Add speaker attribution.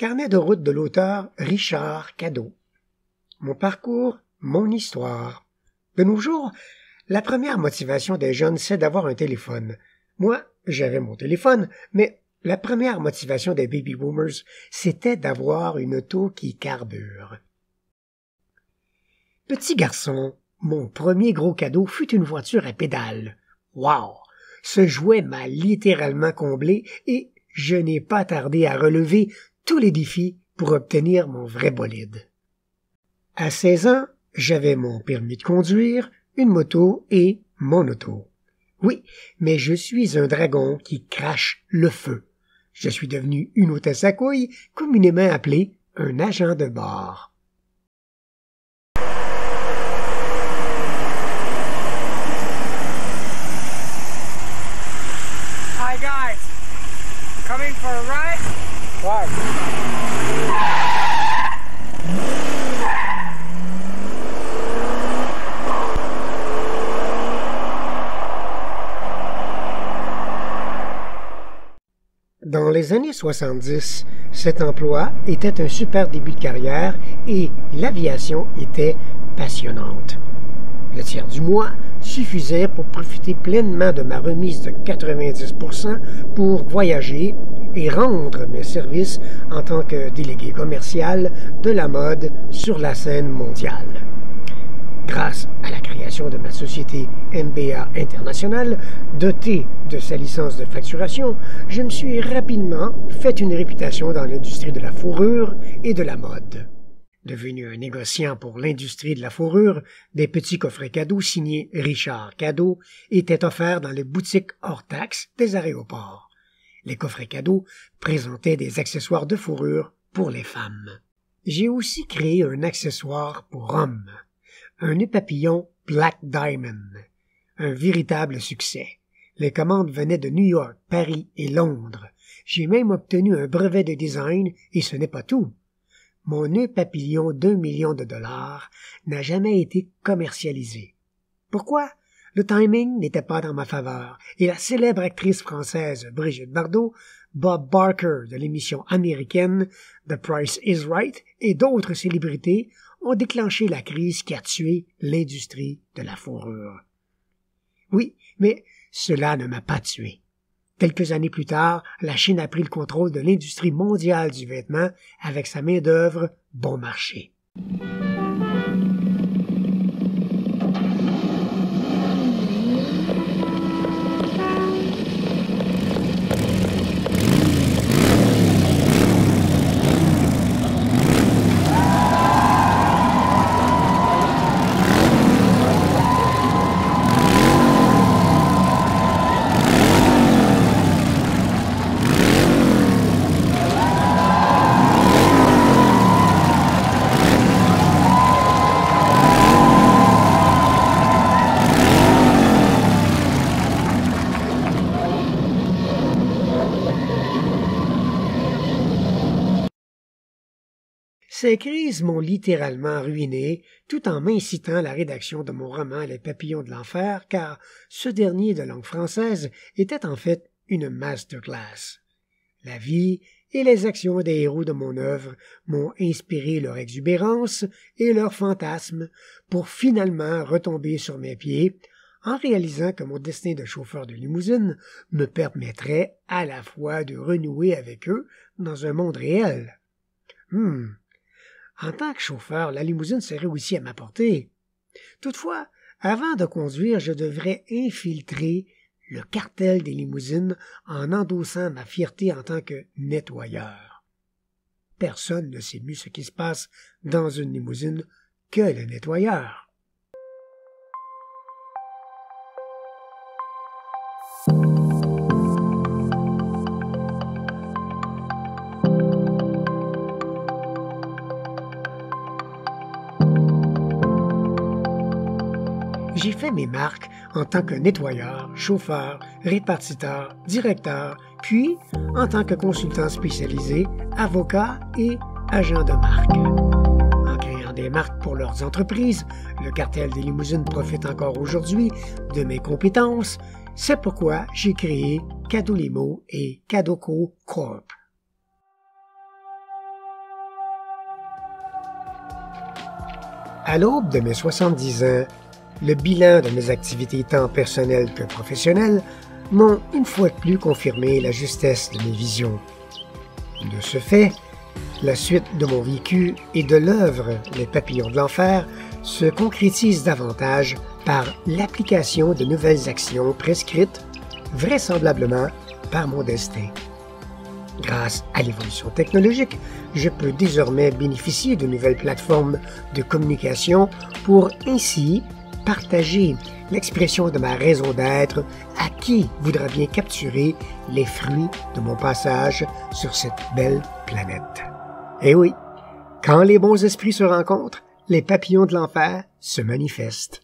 Speaker 1: Carnet de route de l'auteur Richard Cadot. Mon parcours, mon histoire. De nos jours, la première motivation des jeunes, c'est d'avoir un téléphone. Moi, j'avais mon téléphone, mais la première motivation des baby boomers, c'était d'avoir une auto qui carbure. Petit garçon, mon premier gros cadeau fut une voiture à pédales. Wow! Ce jouet m'a littéralement comblé et je n'ai pas tardé à relever tous les défis pour obtenir mon vrai bolide. À 16 ans, j'avais mon permis de conduire, une moto et mon auto. Oui, mais je suis un dragon qui crache le feu. Je suis devenu une hôtesse à couilles, communément appelée un agent de bord.
Speaker 2: Hi guys, coming for a ride? Right.
Speaker 1: Dans les années 70, cet emploi était un super début de carrière et l'aviation était passionnante. Le tiers du mois suffisait pour profiter pleinement de ma remise de 90% pour voyager et rendre mes services en tant que délégué commercial de la mode sur la scène mondiale. Grâce à la création de ma société MBA International, dotée de sa licence de facturation, je me suis rapidement fait une réputation dans l'industrie de la fourrure et de la mode. Devenu un négociant pour l'industrie de la fourrure, des petits coffrets cadeaux signés Richard Cadot étaient offerts dans les boutiques hors taxes des aéroports. Les coffrets cadeaux présentaient des accessoires de fourrure pour les femmes. J'ai aussi créé un accessoire pour hommes. Un nœud papillon Black Diamond. Un véritable succès. Les commandes venaient de New York, Paris et Londres. J'ai même obtenu un brevet de design et ce n'est pas tout. Mon nœud papillon d'1 million de dollars n'a jamais été commercialisé. Pourquoi? Le timing n'était pas dans ma faveur et la célèbre actrice française Brigitte Bardot, Bob Barker de l'émission américaine The Price is Right et d'autres célébrités ont déclenché la crise qui a tué l'industrie de la fourrure. Oui, mais cela ne m'a pas tué. Quelques années plus tard, la Chine a pris le contrôle de l'industrie mondiale du vêtement avec sa main-d'œuvre bon marché. Ces crises m'ont littéralement ruiné, tout en m'incitant à la rédaction de mon roman Les Papillons de l'Enfer, car ce dernier de langue française était en fait une masterclass. La vie et les actions des héros de mon œuvre m'ont inspiré leur exubérance et leurs fantasmes pour finalement retomber sur mes pieds, en réalisant que mon destin de chauffeur de limousine me permettrait à la fois de renouer avec eux dans un monde réel. En tant que chauffeur, la limousine serait aussi à ma portée. Toutefois, avant de conduire, je devrais infiltrer le cartel des limousines en endossant ma fierté en tant que nettoyeur. Personne ne sait mieux ce qui se passe dans une limousine que le nettoyeur. J'ai fait mes marques en tant que nettoyeur, chauffeur, répartiteur, directeur, puis en tant que consultant spécialisé, avocat et agent de marque. En créant des marques pour leurs entreprises, le cartel des limousines profite encore aujourd'hui de mes compétences. C'est pourquoi j'ai créé Cadot Limo et Cadoco Corp. À l'aube de mes 70 ans, le bilan de mes activités tant personnelles que professionnelles m'ont une fois de plus confirmé la justesse de mes visions. De ce fait, la suite de mon vécu et de l'œuvre Les Papillons de l'Enfer se concrétise davantage par l'application de nouvelles actions prescrites, vraisemblablement par mon destin. Grâce à l'évolution technologique, je peux désormais bénéficier de nouvelles plateformes de communication pour ainsi partager l'expression de ma raison d'être à qui voudra bien capturer les fruits de mon passage sur cette belle planète. Eh oui, quand les bons esprits se rencontrent, les papillons de l'enfer se manifestent.